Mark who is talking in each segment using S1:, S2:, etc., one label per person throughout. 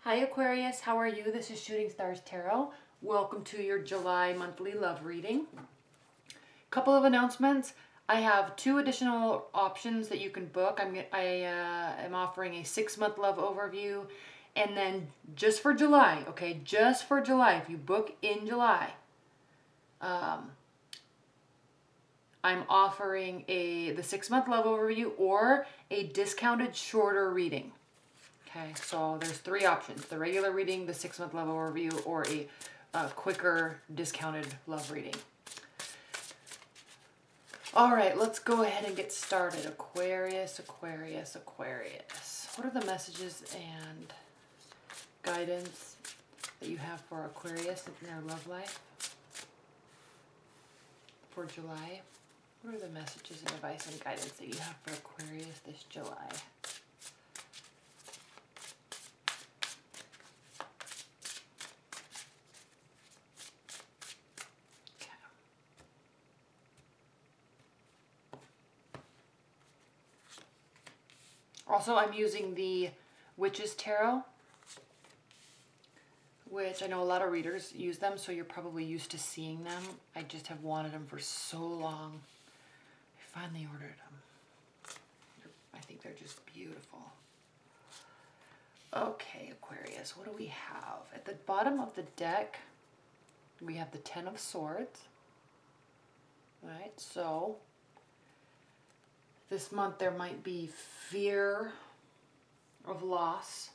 S1: Hi Aquarius, how are you? This is Shooting Stars Tarot. Welcome to your July monthly love reading. Couple of announcements. I have 2 additional options that you can book. I am offering a 6-month love overview, and then just for July, okay, just for July, if you book in July, I'm offering the 6-month love overview or a discounted shorter reading. Okay, so there's 3 options: the regular reading, the 6-month love overview, or a quicker discounted love reading. All right, let's go ahead and get started. Aquarius, Aquarius, Aquarius. What are the messages and guidance that you have for Aquarius in their love life for July? What are the messages and advice and guidance that you have for Aquarius this July? Also, I'm using the Witches Tarot, which I know a lot of readers use them, so you're probably used to seeing them. I just have wanted them for so long. I finally ordered them. I think they're just beautiful. Okay, Aquarius, what do we have? At the bottom of the deck, we have the 10 of Swords. All right, so this month there might be fear of loss,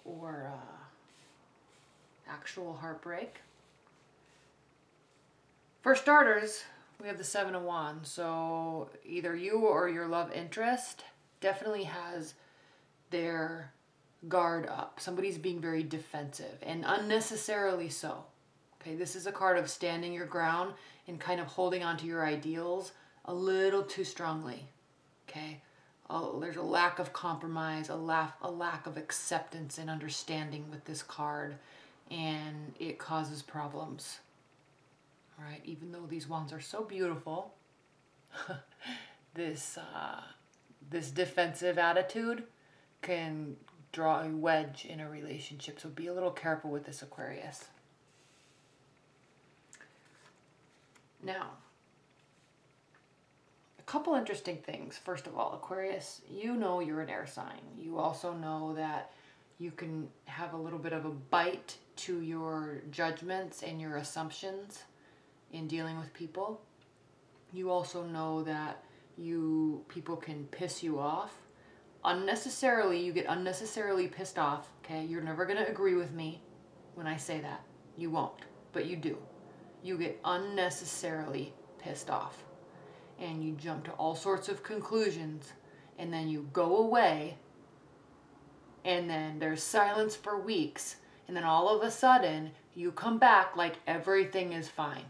S1: or actual heartbreak. For starters, we have the 7 of Wands, so either you or your love interest definitely has their guard up. Somebody's being very defensive, and unnecessarily so. Okay, this is a card of standing your ground and kind of holding on to your ideals a little too strongly. Okay, there's a lack of compromise, a lack of acceptance and understanding with this card, and it causes problems. All right, even though these wands are so beautiful, this defensive attitude can draw a wedge in a relationship. So be a little careful with this, Aquarius. Now, a couple interesting things. First of all, Aquarius, you know you're an air sign. You also know that you can have a little bit of a bite to your judgments and your assumptions in dealing with people. You also know that people can piss you off unnecessarily. You get unnecessarily pissed off. Okay, you're never going to agree with me when I say that. You won't, but you do. You get unnecessarily pissed off, and you jump to all sorts of conclusions, and then you go away, and then there's silence for weeks, and then all of a sudden you come back like everything is fine.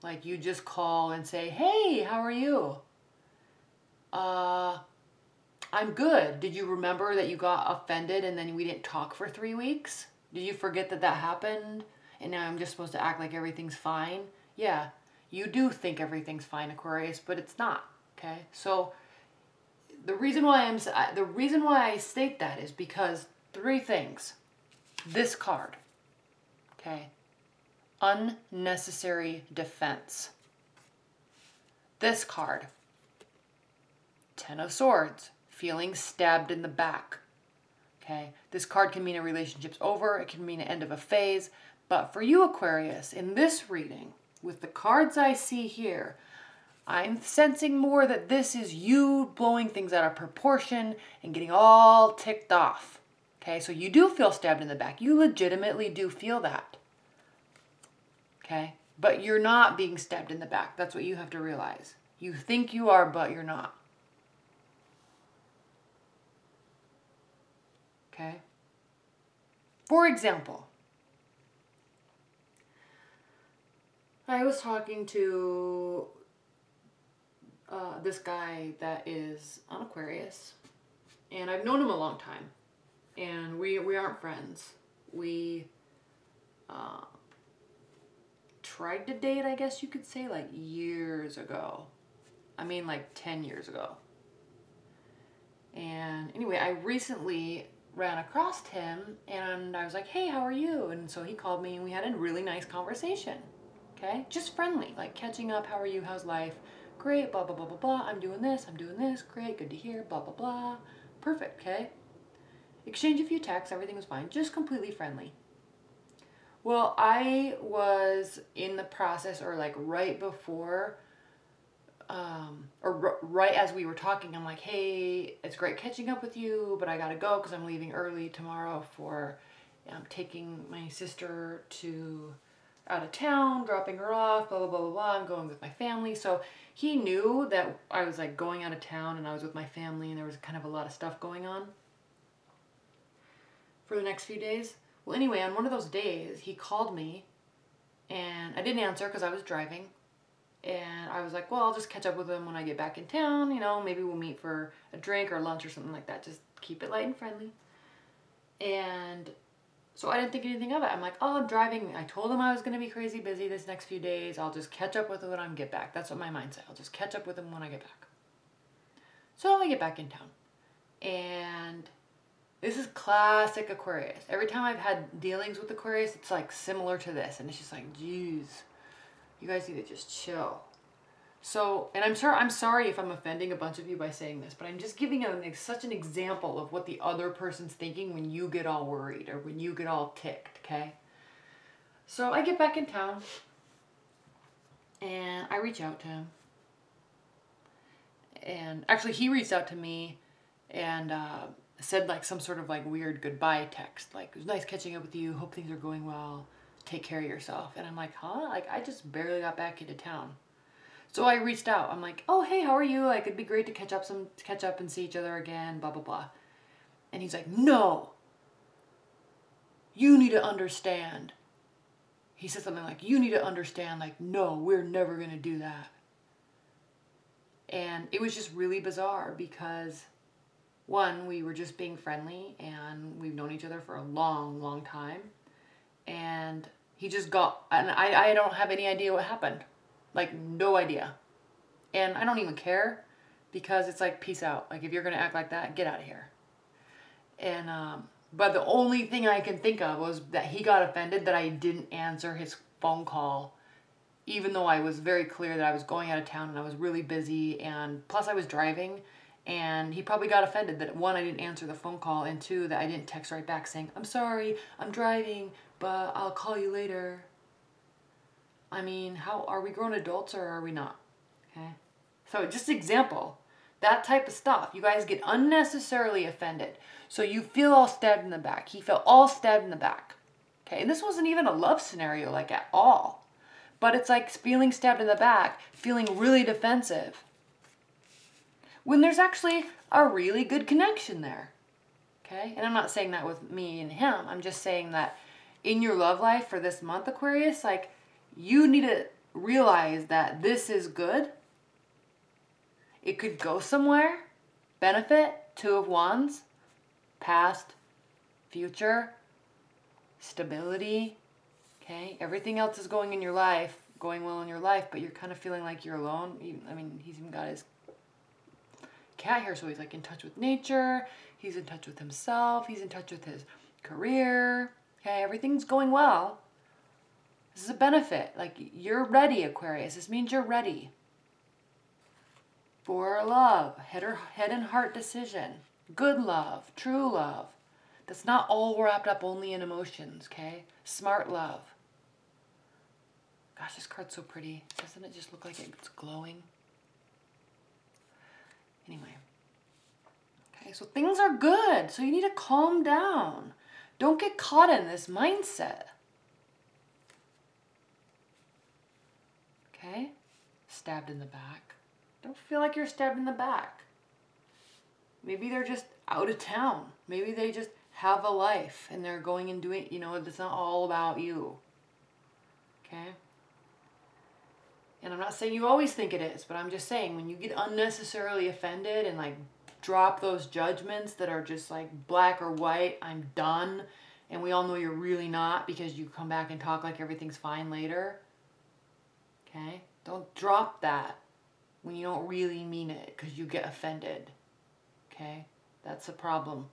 S1: Like you just call and say, "Hey, how are you?" I'm good. Did you remember that you got offended and then we didn't talk for 3 weeks? Did you forget that that happened? And now I'm just supposed to act like everything's fine? Yeah, you do think everything's fine, Aquarius, but it's not. Okay, so the reason why I state that is because 3 things. This card, okay, unnecessary defense. This card, 10 of Swords, feeling stabbed in the back. Okay, this card can mean a relationship's over. It can mean an end of a phase. But for you, Aquarius, in this reading, with the cards I see here, I'm sensing more that this is you blowing things out of proportion and getting all ticked off. Okay, so you do feel stabbed in the back. You legitimately do feel that. Okay, but you're not being stabbed in the back. That's what you have to realize. You think you are, but you're not. Okay? For example, I was talking to this guy that is an Aquarius, and I've known him a long time, and we aren't friends. We tried to date, I guess you could say, like years ago. I mean like 10 years ago. And anyway, I recently ran across him and I was like, hey, how are you? And so he called me and we had a really nice conversation. Okay, just friendly, like catching up. How are you? How's life? Great, blah, blah, blah, blah, blah. I'm doing this, great, good to hear, blah, blah, blah. Perfect, okay? Exchange a few texts, everything was fine, just completely friendly. Well, I was in the process, or like right before, right as we were talking, I'm like, hey, it's great catching up with you, but I gotta go because I'm leaving early tomorrow for taking my sister to out of town, dropping her off, blah, blah, blah, blah, blah. I'm going with my family. So he knew that I was like going out of town and I was with my family and there was kind of a lot of stuff going on for the next few days. Well, anyway, on one of those days, he called me and I didn't answer because I was driving. And I was like, well, I'll just catch up with him when I get back in town. You know, maybe we'll meet for a drink or lunch or something like that. Just keep it light and friendly. And so I didn't think anything of it. I'm like, oh, I'm driving. I told him I was going to be crazy busy this next few days. I'll just catch up with him when I get back. That's what my mind said. I'll just catch up with him when I get back. So I get back in town. And this is classic Aquarius. Every time I've had dealings with Aquarius, it's like similar to this. And it's just like, geez, you guys need to just chill. So, and I'm sorry if I'm offending a bunch of you by saying this, but I'm just giving such an example of what the other person's thinking when you get all worried or when you get all ticked, okay? So I get back in town and I reach out to him. And actually he reached out to me and said like some sort of like weird goodbye text. Like, it was nice catching up with you. Hope things are going well. Take care of yourself. And I'm like, huh? Like, I just barely got back into town. So I reached out. I'm like, oh, hey, how are you? Like, it'd be great to catch up and see each other again, blah, blah, blah. And he's like, no, you need to understand. He said something like, you need to understand, like, no, we're never going to do that. And it was just really bizarre because, one, we were just being friendly and we've known each other for a long, long time. And he just got, and I don't have any idea what happened. Like, no idea. And I don't even care because it's like, peace out. Like, if you're going to act like that, get out of here. And, but the only thing I can think of was that he got offended that I didn't answer his phone call, even though I was very clear that I was going out of town and I was really busy. And plus I was driving, and he probably got offended that, one, I didn't answer the phone call, and two, that I didn't text right back saying, I'm sorry, I'm driving, but I'll call you later. I mean, how are we grown adults or are we not? Okay. So just example, that type of stuff. You guys get unnecessarily offended. So you feel all stabbed in the back. He felt all stabbed in the back. Okay. And this wasn't even a love scenario like at all. But it's like feeling stabbed in the back, feeling really defensive. When there's actually a really good connection there. Okay. And I'm not saying that with me and him. I'm just saying that in your love life for this month, Aquarius, like, you need to realize that this is good. It could go somewhere. Benefit, Two of Wands. Past, future, stability. Okay, everything else is going well in your life, but you're kind of feeling like you're alone. I mean, he's even got his cat here, so he's like in touch with nature. He's in touch with himself. He's in touch with his career. Okay, everything's going well. This is a benefit. Like, you're ready, Aquarius. This means you're ready for love, head and heart decision, good love, true love. That's not all wrapped up only in emotions, okay? Smart love. Gosh, this card's so pretty. Doesn't it just look like it's glowing? Anyway. Okay, so things are good. So you need to calm down. Don't get caught in this mindset. Okay? Stabbed in the back. Don't feel like you're stabbed in the back. Maybe they're just out of town. Maybe they just have a life and they're going and doing, it's not all about you. Okay? And I'm not saying you always think it is, but I'm just saying when you get unnecessarily offended and like drop those judgments that are just like black or white, I'm done, and we all know you're really not because you come back and talk like everything's fine later. Okay? Don't drop that when you don't really mean it because you get offended. Okay? That's a problem.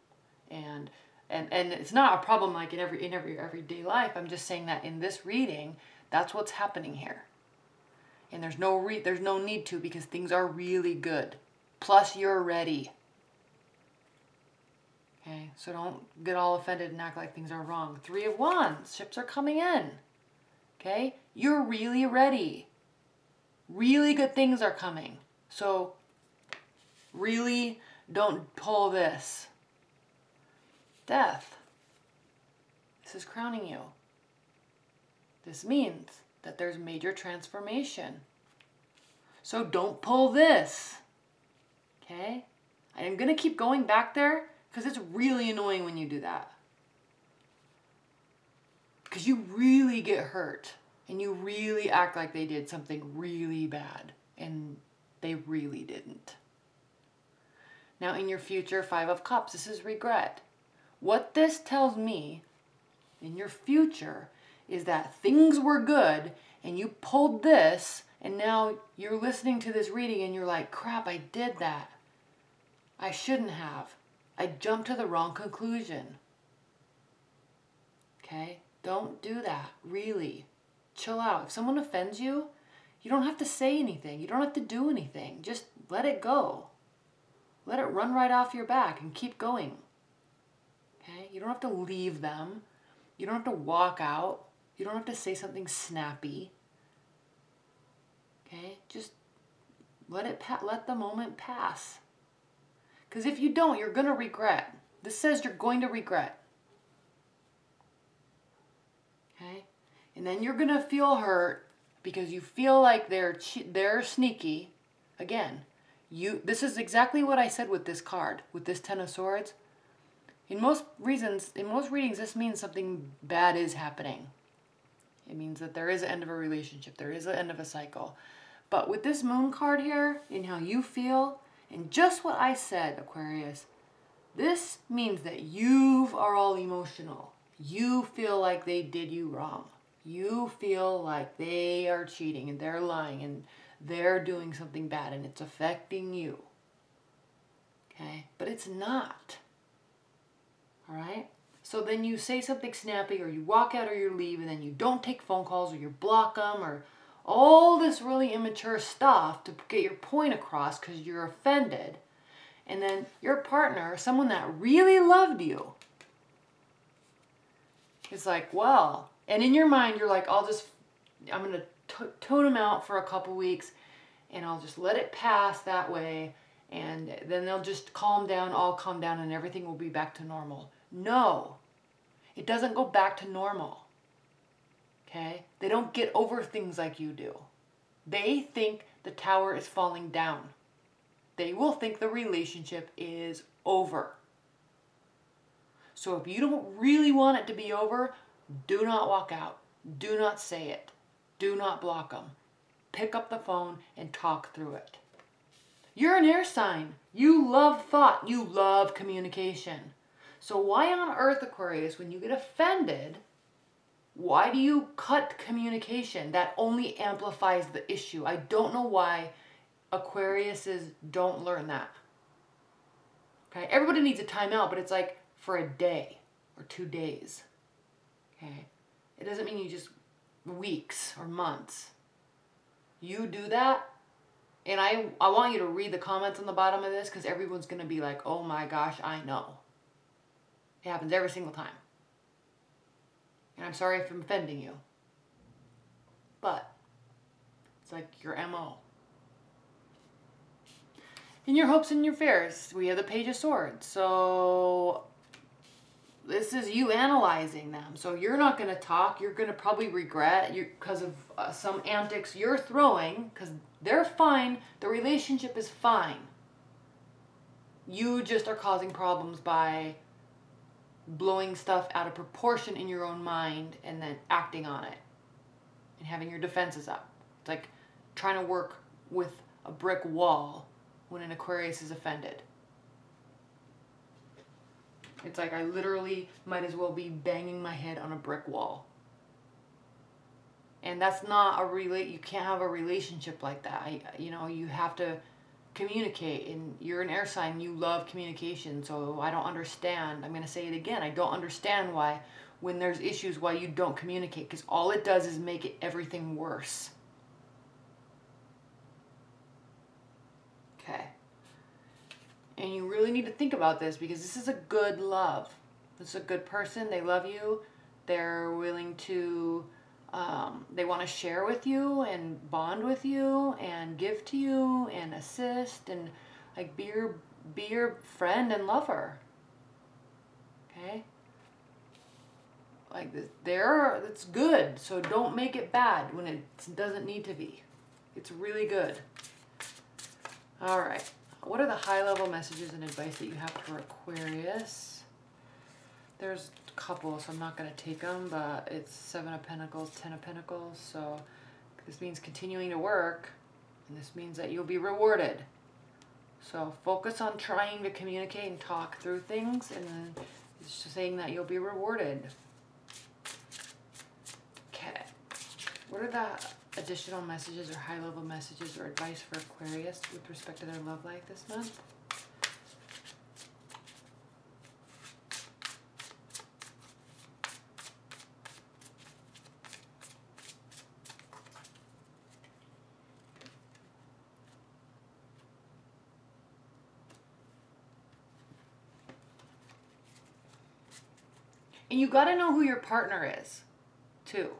S1: And it's not a problem like in everyday life. I'm just saying that in this reading, that's what's happening here. And there's no need to, because things are really good. Plus you're ready. Okay, so don't get all offended and act like things are wrong. 3 of Wands, ships are coming in. Okay, you're really ready. Really good things are coming. So really don't pull this. Death. This is crowning you. This means that there's major transformation. So don't pull this. Okay? I'm going to keep going back there because it's really annoying when you do that. Because you really get hurt and you really act like they did something really bad and they really didn't. Now in your future, 5 of Cups, this is regret. What this tells me in your future is that things were good and you pulled this, and now you're listening to this reading and you're like, crap, I did that. I shouldn't have. I jumped to the wrong conclusion. Okay? Don't do that. Really. Chill out. If someone offends you, you don't have to say anything. You don't have to do anything. Just let it go. Let it run right off your back and keep going. Okay? You don't have to leave them. You don't have to walk out. You don't have to say something snappy. Okay? Just let the moment pass. Because if you don't, you're going to regret. This says you're going to regret. Okay? And then you're going to feel hurt because you feel like they're sneaky. Again, this is exactly what I said with this card, with this 10 of Swords. In most readings, this means something bad is happening. It means that there is an end of a relationship. There is an end of a cycle. But with this Moon card here, in how you feel, and just what I said, Aquarius, this means that you are all emotional. You feel like they did you wrong. You feel like they are cheating and they're lying and they're doing something bad and it's affecting you. Okay? But it's not. All right? So then you say something snappy, or you walk out, or you leave, and then you don't take phone calls, or you block them, or all this really immature stuff to get your point across because you're offended. And then your partner, someone that really loved you, is like, well, and in your mind you're like, I'm going to tone them out for a couple weeks and I'll just let it pass that way, and then they'll just calm down, I'll calm down, and everything will be back to normal. No, it doesn't go back to normal. Okay? They don't get over things like you do. They think the tower is falling down. They will think the relationship is over. So if you don't really want it to be over, do not walk out. Do not say it. Do not block them. Pick up the phone and talk through it. You're an air sign. You love thought. You love communication. So why on earth, Aquarius, when you get offended, why do you cut communication? That only amplifies the issue. I don't know why Aquariuses don't learn that. Okay, everybody needs a timeout, but it's like for a day or 2 days. Okay, it doesn't mean you just weeks or months. You do that, and I want you to read the comments on the bottom of this, because everyone's going to be like, oh my gosh, I know. It happens every single time. And I'm sorry if I'm offending you. But it's like your MO. In your hopes and your fears, we have the Page of Swords. So this is you analyzing them. So you're not going to talk. You're going to probably regret because of some antics you're throwing, because they're fine. The relationship is fine. You just are causing problems by blowing stuff out of proportion in your own mind and then acting on it and having your defenses up. It's like trying to work with a brick wall when an Aquarius is offended. It's like I literally might as well be banging my head on a brick wall. And that's not you can't have a relationship like that. You have to communicate, and you're an air sign, you love communication, so I don't understand. I'm going to say it again. I don't understand why, when there's issues, why you don't communicate, because all it does is make it everything worse. Okay. And you really need to think about this, because this is a good love. This is a good person. They love you. They're willing to, they want to share with you and bond with you and give to you and assist and like be your friend and lover. Okay? Like this, it's good. So don't make it bad when it doesn't need to be. It's really good. All right. What are the high-level messages and advice that you have for Aquarius? There's a couple, so I'm not going to take them, but it's 7 of Pentacles, 10 of Pentacles. So this means continuing to work, and this means that you'll be rewarded. So focus on trying to communicate and talk through things, and it's just saying that you'll be rewarded. Okay. What are the additional messages or high-level messages or advice for Aquarius with respect to their love life this month? And you got to know who your partner is, too.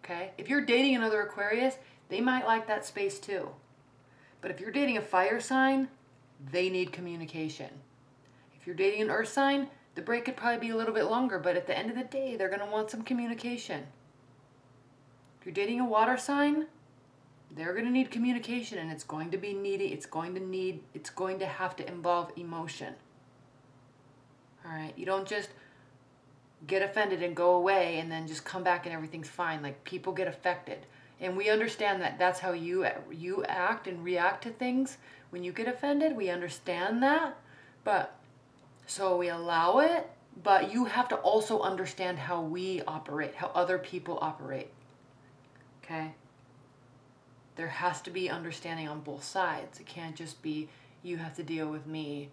S1: Okay? If you're dating another Aquarius, they might like that space too. But if you're dating a fire sign, they need communication. If you're dating an earth sign, the break could probably be a little bit longer, but at the end of the day, they're going to want some communication. If you're dating a water sign, they're going to need communication, and it's going to be needy. It's going to have to involve emotion. All right? You don't just get offended and go away and then just come back and everything's fine. Like, people get affected, and we understand that that's how you act and react to things when you get offended. We understand that, but so we allow it, but you have to also understand how we operate, how other people operate. Okay? There has to be understanding on both sides. It can't just be you have to deal with me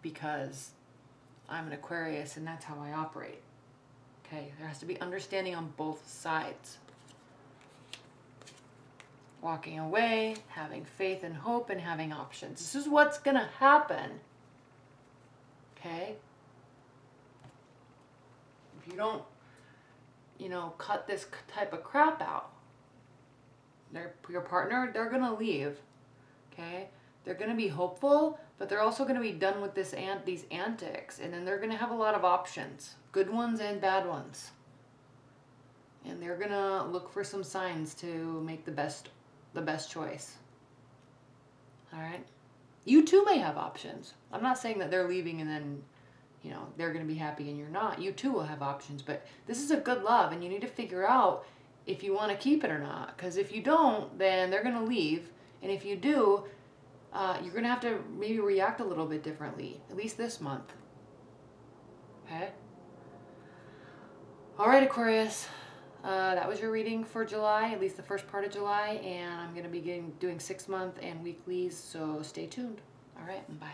S1: because I'm an Aquarius and that's how I operate. Okay, there has to be understanding on both sides. Walking away, having faith and hope, and having options. This is what's going to happen. Okay? If you don't, cut this type of crap out, your partner, they're going to leave. Okay? They're going to be hopeful, but they're also going to be done with these antics, and then they're going to have a lot of options. Good ones and bad ones. And they're going to look for some signs to make the best choice. All right? You too may have options. I'm not saying that they're leaving and then, they're going to be happy and you're not. You too will have options, but this is a good love, and you need to figure out if you want to keep it or not. Because if you don't, then they're going to leave. And if you do, you're going to have to maybe react a little bit differently, at least this month. Okay? All right, Aquarius. That was your reading for July, at least the first part of July. And I'm going to be doing 6-month and weeklies, so stay tuned. All right, bye.